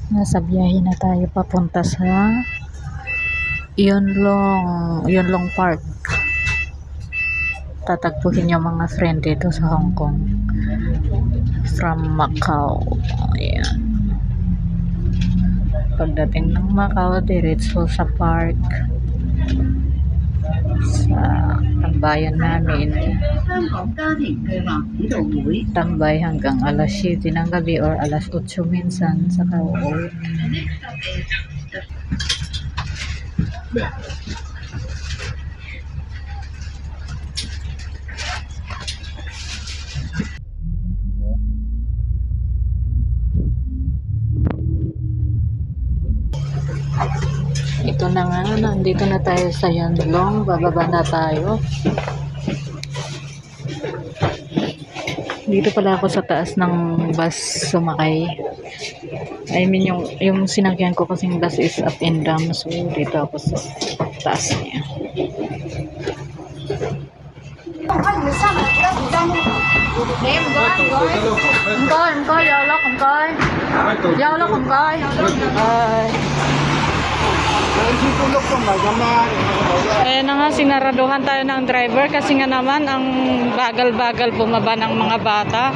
Nasa biyahe na tayo papunta sa Yunlong Park. Tatagpuhin yung mga friend dito sa Hong Kong from Macau. Ayan. Pagdating ng Macau, diretso sa park, sa tambayan namin. Tambay hanggang alas 7 ng gabi or alas 8 minsan, saka uuwi. Ito na nga, nandito na tayo sa Yunlong, bababa na tayo. Dito pala ako sa taas ng bus sumakay. I mean, yung sinakyan ko kasing bus is up and down. So, dito ako sa taas niya. Ayan na nga, sinaraduhan tayo ng driver kasi nga naman ang bagal-bagal bumaba ng mga bata.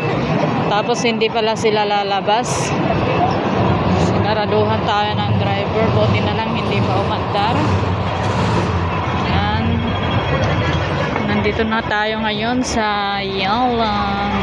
Tapos hindi pala sila lalabas. Sinaraduhan tayo ng driver. Buti na lang hindi pa umandar. Ayan. Nandito na tayo ngayon sa Yunlong.